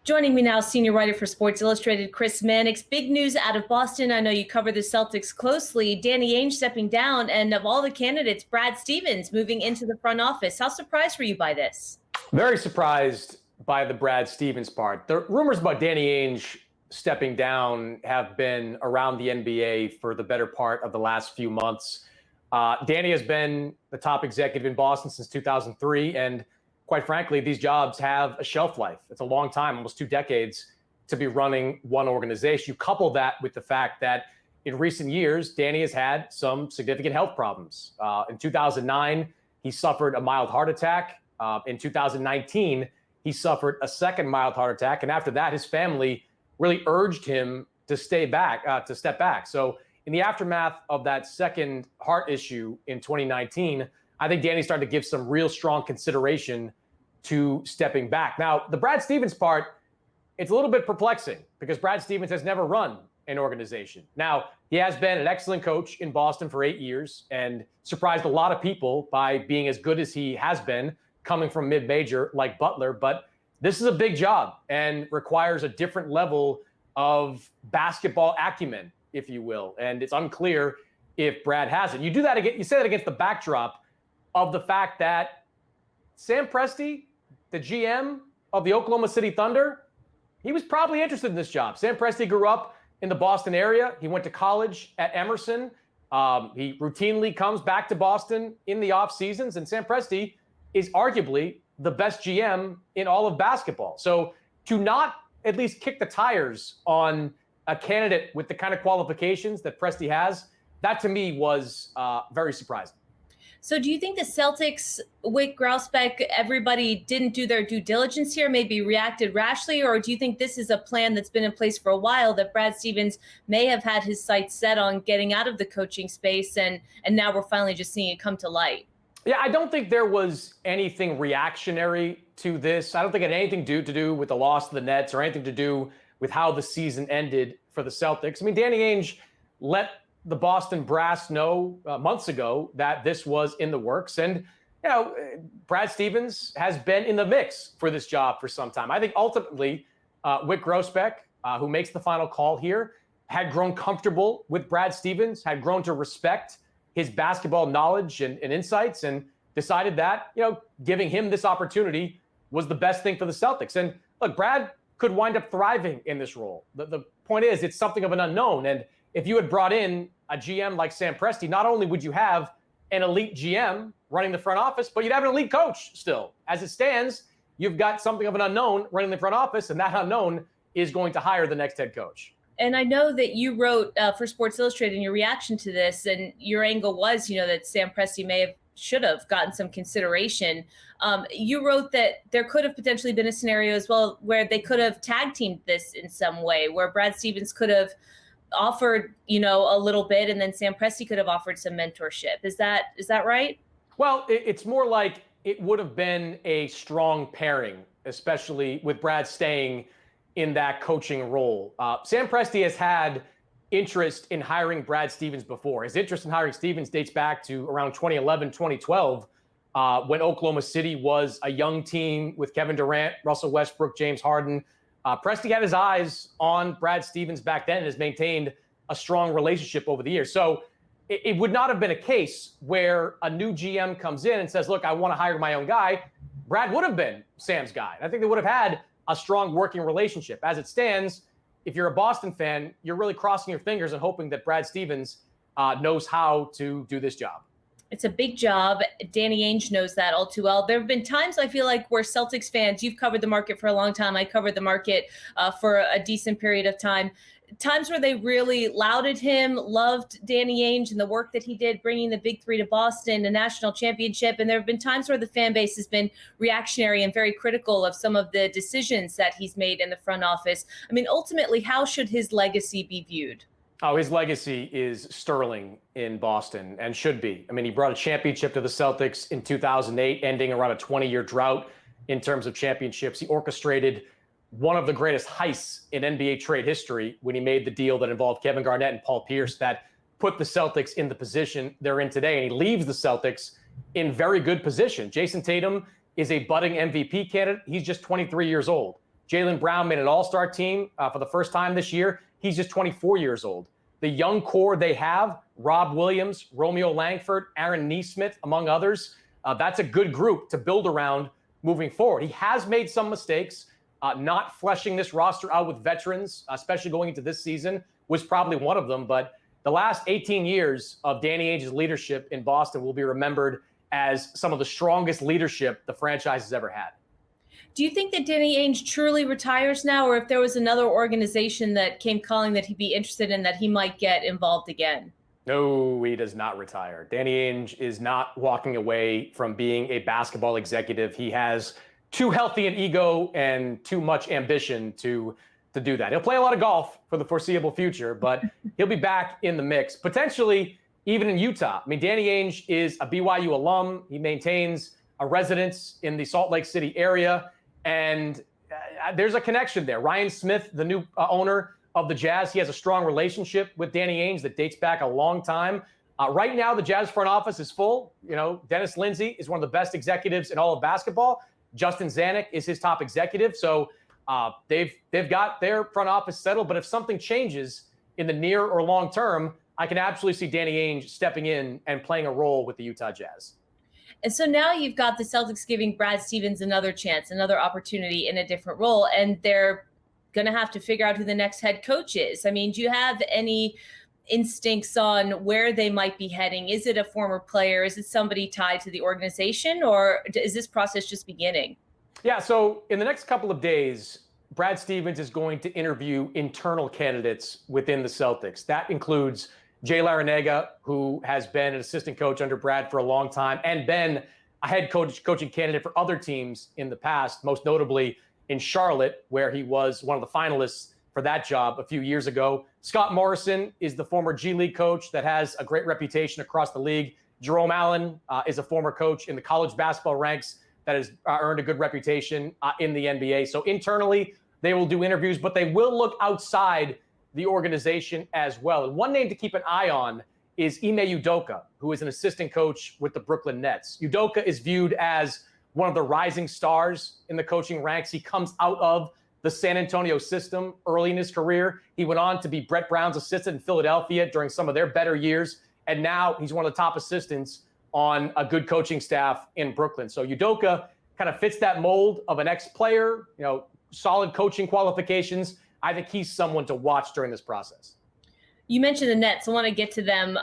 Joining me now, senior writer for Sports Illustrated, Chris Mannix. Big news out of Boston. I know you cover the Celtics closely. Danny Ainge stepping down, and of all the candidates, Brad Stevens moving into the front office. How surprised were you by this? Very surprised by the Brad Stevens part. The rumors about Danny Ainge stepping down have been around the NBA for the better part of the last few months. Danny has been the top executive in Boston since 2003, and quite frankly, these jobs have a shelf life. It's a long time, almost 2 decades, to be running one organization. You couple that with the fact that in recent years, Danny has had some significant health problems. In 2009, he suffered a mild heart attack. In 2019, he suffered a second mild heart attack. And after that, his family really urged him to step back. So in the aftermath of that second heart issue in 2019, I think Danny started to give some real strong consideration to stepping back. Now, the Brad Stevens part, it's a little bit perplexing because Brad Stevens has never run an organization. Now, he has been an excellent coach in Boston for 8 years and surprised a lot of people by being as good as he has been, coming from mid-major like Butler. But this is a big job and requires a different level of basketball acumen, if you will. And it's unclear if Brad has it. You do that again, you say that against the backdrop of the fact that Sam Presti, the GM of the Oklahoma City Thunder, he was probably interested in this job. Sam Presti grew up in the Boston area. He went to college at Emerson. He routinely comes back to Boston in the off seasons, and Sam Presti is arguably the best GM in all of basketball. So to not at least kick the tires on a candidate with the kind of qualifications that Presti has, that to me was very surprising. So do you think the Celtics, Wyc Grousbeck, everybody didn't do their due diligence here, maybe reacted rashly, or do you think this is a plan that's been in place for a while that Brad Stevens may have had his sights set on getting out of the coaching space, and now we're finally just seeing it come to light? Yeah, I don't think there was anything reactionary to this. I don't think it had anything to do with the loss of the Nets or anything to do with how the season ended for the Celtics. I mean, Danny Ainge let the Boston brass know months ago that this was in the works. And, you know, Brad Stevens has been in the mix for this job for some time. I think ultimately, Wyc Grousbeck, who makes the final call here, had grown comfortable with Brad Stevens, had grown to respect his basketball knowledge and insights, and decided that, you know, giving him this opportunity was the best thing for the Celtics. And look, Brad could wind up thriving in this role. The point is, it's something of an unknown. And if you had brought in a GM like Sam Presti, not only would you have an elite GM running the front office, but you'd have an elite coach still. As it stands, you've got something of an unknown running the front office, and that unknown is going to hire the next head coach. And I know that you wrote for Sports Illustrated in your reaction to this, and your angle was, you know, that Sam Presti should have gotten some consideration. You wrote that there could have potentially been a scenario as well where they could have tag teamed this in some way, where Brad Stevens could have offered, you know, a little bit, and then Sam Presti could have offered some mentorship. Is that right? Well, it's more like it would have been a strong pairing, especially with Brad staying in that coaching role. Sam Presti has had interest in hiring Brad Stevens before. His interest in hiring Stevens dates back to around 2011, 2012, when Oklahoma City was a young team with Kevin Durant, Russell Westbrook, James Harden. Presti had his eyes on Brad Stevens back then and has maintained a strong relationship over the years. So it would not have been a case where a new GM comes in and says, look, I want to hire my own guy. Brad would have been Sam's guy. I think they would have had a strong working relationship. As it stands, if you're a Boston fan, you're really crossing your fingers and hoping that Brad Stevens knows how to do this job. It's a big job. Danny Ainge knows that all too well. There have been times, I feel like, where Celtics fans, you've covered the market for a long time. I covered the market for a decent period of time. Times where they really lauded him, loved Danny Ainge and the work that he did, bringing the Big Three to Boston, a national championship. And there have been times where the fan base has been reactionary and very critical of some of the decisions that he's made in the front office. I mean, ultimately, how should his legacy be viewed? Oh, his legacy is sterling in Boston and should be. I mean, he brought a championship to the Celtics in 2008, ending around a 20-year drought in terms of championships. He orchestrated one of the greatest heists in NBA trade history when he made the deal that involved Kevin Garnett and Paul Pierce that put the Celtics in the position they're in today. And he leaves the Celtics in very good position. Jason Tatum is a budding MVP candidate. He's just 23 years old. Jaylen Brown made an all-star team for the first time this year. He's just 24 years old. The young core they have, Rob Williams, Romeo Langford, Aaron Nesmith, among others, that's a good group to build around moving forward. He has made some mistakes. Not fleshing this roster out with veterans, especially going into this season, was probably one of them. But the last 18 years of Danny Ainge's leadership in Boston will be remembered as some of the strongest leadership the franchise has ever had. Do you think that Danny Ainge truly retires now, or if there was another organization that came calling that he'd be interested in, that he might get involved again? No, he does not retire. Danny Ainge is not walking away from being a basketball executive. He has too healthy an ego and too much ambition to do that. He'll play a lot of golf for the foreseeable future, but he'll be back in the mix, potentially even in Utah. I mean, Danny Ainge is a BYU alum. He maintains a residence in the Salt Lake City area, and there's a connection there. Ryan Smith, the new owner of the Jazz, he has a strong relationship with Danny Ainge that dates back a long time. Right now, the Jazz front office is full. You know, Dennis Lindsey is one of the best executives in all of basketball. Justin Zanuck is his top executive. So they've got their front office settled. But if something changes in the near or long term, I can absolutely see Danny Ainge stepping in and playing a role with the Utah Jazz. And so now you've got the Celtics giving Brad Stevens another chance, another opportunity in a different role, and they're going to have to figure out who the next head coach is. I mean, do you have any instincts on where they might be heading? Is it a former player? Is it somebody tied to the organization, or is this process just beginning? Yeah, so in the next couple of days, Brad Stevens is going to interview internal candidates within the Celtics. That includes Jay Larranaga, who has been an assistant coach under Brad for a long time and been a head coaching candidate for other teams in the past, most notably in Charlotte, where he was one of the finalists for that job a few years ago. Scott Morrison is the former G League coach that has a great reputation across the league. Jerome Allen is a former coach in the college basketball ranks that has earned a good reputation in the NBA. So internally, they will do interviews, but they will look outside the organization as well. And one name to keep an eye on is Ime Udoka, who is an assistant coach with the Brooklyn Nets. Udoka is viewed as one of the rising stars in the coaching ranks. He comes out of the San Antonio system early in his career. He went on to be Brett Brown's assistant in Philadelphia during some of their better years. And now he's one of the top assistants on a good coaching staff in Brooklyn. So Udoka kind of fits that mold of an ex-player, you know, solid coaching qualifications. I think he's someone to watch during this process. You mentioned the Nets. I want to get to them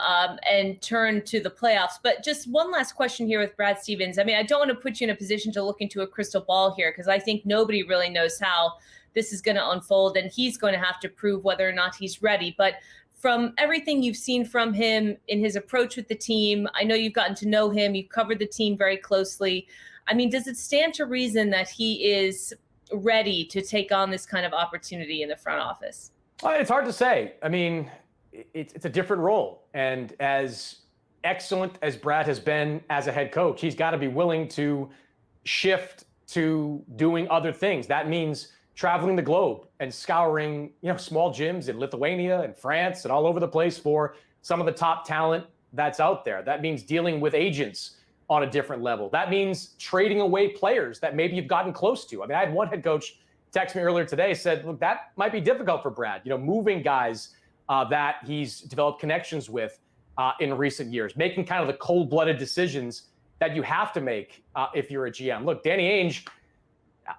and turn to the playoffs. But just one last question here with Brad Stevens. I mean, I don't want to put you in a position to look into a crystal ball here, because I think nobody really knows how this is going to unfold, and he's going to have to prove whether or not he's ready. But from everything you've seen from him in his approach with the team, I know you've gotten to know him. You've covered the team very closely. I mean, does it stand to reason that he is ready to take on this kind of opportunity in the front office? It's hard to say. I mean, it's a different role. And as excellent as Brad has been as a head coach, he's got to be willing to shift to doing other things. That means traveling the globe and scouring, you know, small gyms in Lithuania and France and all over the place for some of the top talent that's out there. That means dealing with agents on a different level. That means trading away players that maybe you've gotten close to. I mean, I had one head coach text me earlier today, said, look, that might be difficult for Brad, you know, moving guys that he's developed connections with in recent years, making kind of the cold-blooded decisions that you have to make if you're a GM. Look, Danny Ainge,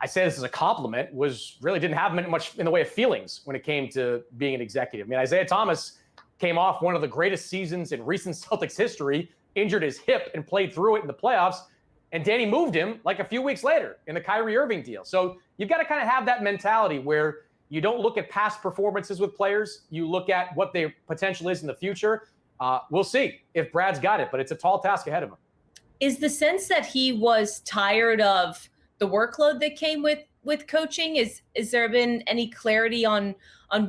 I say this as a compliment, didn't have much in the way of feelings when it came to being an executive. I mean, Isaiah Thomas came off one of the greatest seasons in recent Celtics history, injured his hip and played through it in the playoffs, and Danny moved him like a few weeks later in the Kyrie Irving deal. So you've got to kind of have that mentality where you don't look at past performances with players. You look at what their potential is in the future. We'll see if Brad's got it, but it's a tall task ahead of him. Is the sense that he was tired of the workload that came with coaching? Is there been any clarity on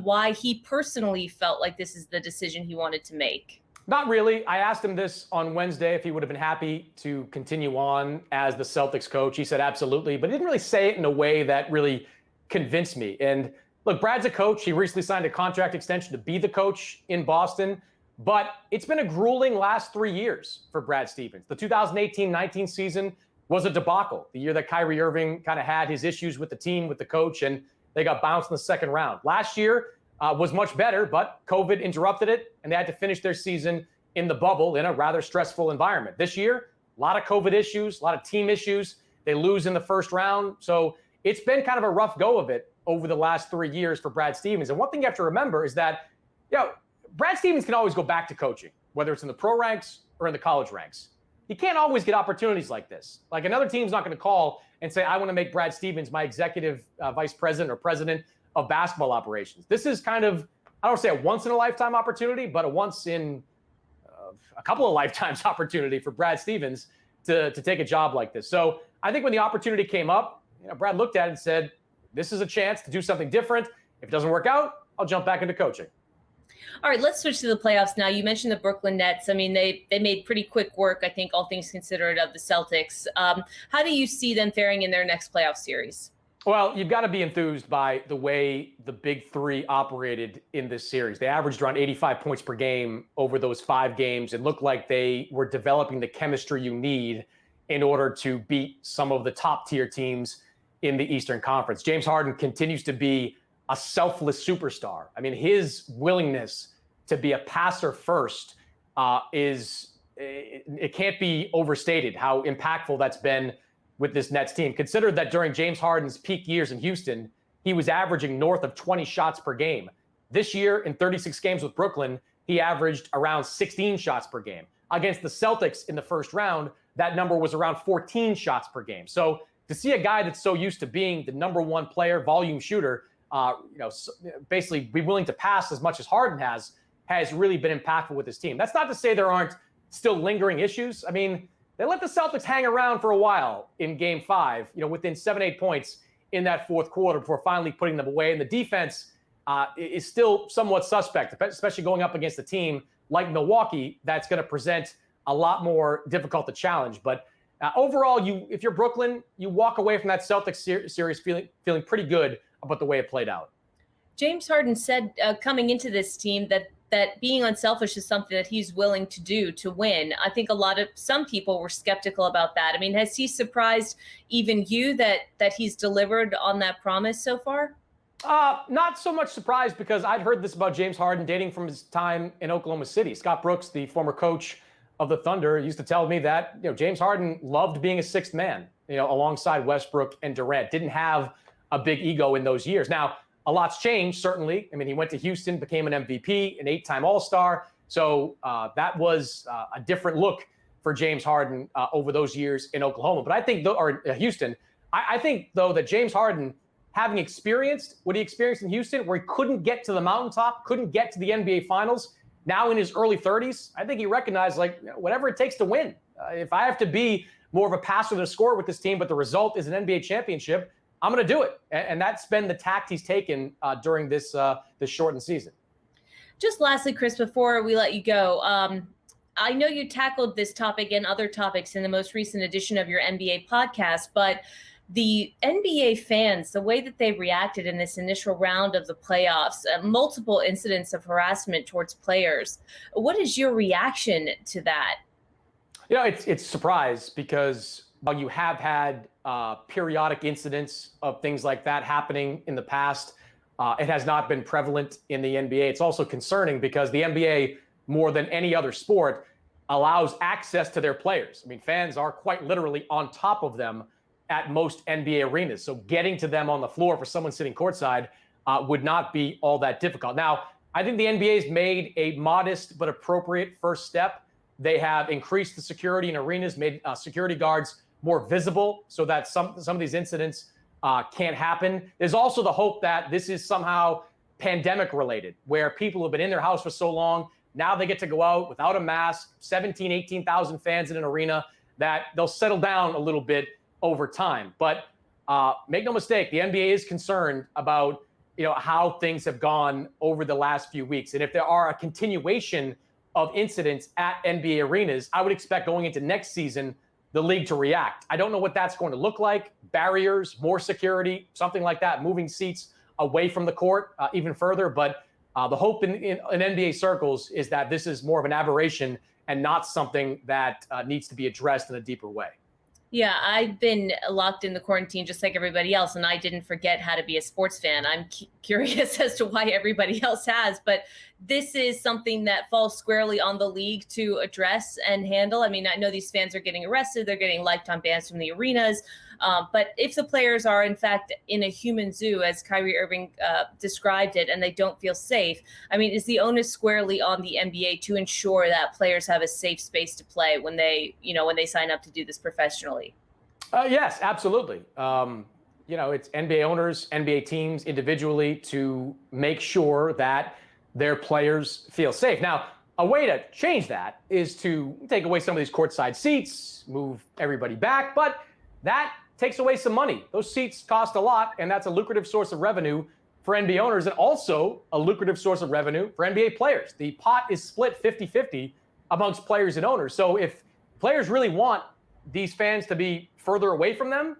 why he personally felt like this is the decision he wanted to make? Not really. I asked him this on Wednesday if he would have been happy to continue on as the Celtics coach. He said absolutely, but he didn't really say it in a way that really convinced me. And look, Brad's a coach. He recently signed a contract extension to be the coach in Boston, but it's been a grueling last 3 years for Brad Stevens. The 2018-19 season was a debacle. The year that Kyrie Irving kind of had his issues with the team, with the coach, and they got bounced in the second round. Last year was much better, but COVID interrupted it, and they had to finish their season in the bubble in a rather stressful environment. This year, a lot of COVID issues, a lot of team issues. They lose in the first round. So it's been kind of a rough go of it over the last 3 years for Brad Stevens. And one thing you have to remember is that, Brad Stevens can always go back to coaching, whether it's in the pro ranks or in the college ranks. He can't always get opportunities like this. Like, another team's not going to call and say, I want to make Brad Stevens my executive vice president or president of basketball operations. This is kind of, I don't say a once in a lifetime opportunity, but a once in a couple of lifetimes opportunity for Brad Stevens to take a job like this. So I think when the opportunity came up, Brad looked at it and said, this is a chance to do something different. If it doesn't work out, I'll jump back into coaching. All right, let's switch to the playoffs now. You mentioned the Brooklyn Nets. I mean, they made pretty quick work, I think, all things considered, of the Celtics. How do you see them faring in their next playoff series? Well, you've got to be enthused by the way the big three operated in this series. They averaged around 85 points per game over those 5 games. It looked like they were developing the chemistry you need in order to beat some of the top-tier teams in the Eastern Conference. James Harden continues to be a selfless superstar. I mean, his willingness to be a passer first it can't be overstated how impactful that's been with this Nets team. Consider that during James Harden's peak years in Houston, he was averaging north of 20 shots per game. This year, in 36 games with Brooklyn, he averaged around 16 shots per game. Against the Celtics in the first round, that number was around 14 shots per game. So to see a guy that's so used to being the number one player, volume shooter, basically be willing to pass as much as Harden has really been impactful with his team. That's not to say there aren't still lingering issues. I mean, they let the Celtics hang around for a while in Game 5, within 7-8 points in that fourth quarter before finally putting them away. And the defense is still somewhat suspect, especially going up against a team like Milwaukee that's going to present a lot more difficult to challenge. But overall, if you're Brooklyn, you walk away from that Celtics series feeling pretty good about the way it played out. James Harden said coming into this team that being unselfish is something that he's willing to do to win. I think some people were skeptical about that. I mean, has he surprised even you that he's delivered on that promise so far? Not so much surprised, because I'd heard this about James Harden dating from his time in Oklahoma City. Scott Brooks, the former coach of the Thunder, used to tell me that James Harden loved being a sixth man, alongside Westbrook and Durant. Didn't have a big ego in those years. Now, a lot's changed, certainly. I mean, he went to Houston, became an MVP, an 8-time All-Star. So that was a different look for James Harden over those years in Oklahoma. But I think, Houston, I think, though, that James Harden, having experienced what he experienced in Houston, where he couldn't get to the mountaintop, couldn't get to the NBA Finals, now in his early 30s, I think he recognized, whatever it takes to win. If I have to be more of a passer than a scorer with this team, but the result is an NBA championship, I'm going to do it. And that's been the tact he's taken during this shortened season. Just lastly, Chris, before we let you go, I know you tackled this topic and other topics in the most recent edition of your NBA podcast, but the NBA fans, the way that they reacted in this initial round of the playoffs, multiple incidents of harassment towards players. What is your reaction to that? It's a surprise, because while you have had periodic incidents of things like that happening in the past, it has not been prevalent in the NBA. It's also concerning because the NBA, more than any other sport, allows access to their players. I mean, fans are quite literally on top of them at most NBA arenas. So getting to them on the floor for someone sitting courtside would not be all that difficult. Now, I think the NBA's made a modest but appropriate first step. They have increased the security in arenas, made security guards more visible so that some of these incidents can't happen. There's also the hope that this is somehow pandemic related, where people have been in their house for so long, now they get to go out without a mask, 17, 18,000 fans in an arena, that they'll settle down a little bit over time. But make no mistake, the NBA is concerned about how things have gone over the last few weeks. And if there are a continuation of incidents at NBA arenas, I would expect going into next season, the league to react. I don't know what that's going to look like. Barriers, more security, something like that, moving seats away from the court even further. But the hope in NBA circles is that this is more of an aberration and not something that needs to be addressed in a deeper way. Yeah, I've been locked in the quarantine just like everybody else, and I didn't forget how to be a sports fan. I'm curious as to why everybody else has, but this is something that falls squarely on the league to address and handle. I mean, I know these fans are getting arrested, they're getting lifetime bans from the arenas. But if the players are, in fact, in a human zoo, as Kyrie Irving described it, and they don't feel safe, I mean, is the onus squarely on the NBA to ensure that players have a safe space to play when they sign up to do this professionally? Yes, absolutely. It's NBA owners, NBA teams individually to make sure that their players feel safe. Now, a way to change that is to take away some of these courtside seats, move everybody back, but that takes away some money. Those seats cost a lot, and that's a lucrative source of revenue for NBA owners and also a lucrative source of revenue for NBA players. The pot is split 50-50 amongst players and owners. So if players really want these fans to be further away from them,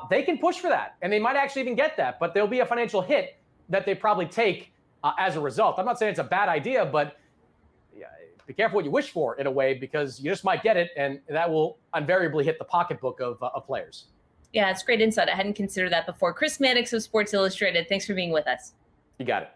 they can push for that, and they might actually even get that, but there'll be a financial hit that they probably take as a result. I'm not saying it's a bad idea, but be careful what you wish for in a way, because you just might get it, and that will invariably hit the pocketbook of players. Yeah, it's great insight. I hadn't considered that before. Chris Mannix of Sports Illustrated, thanks for being with us. You got it.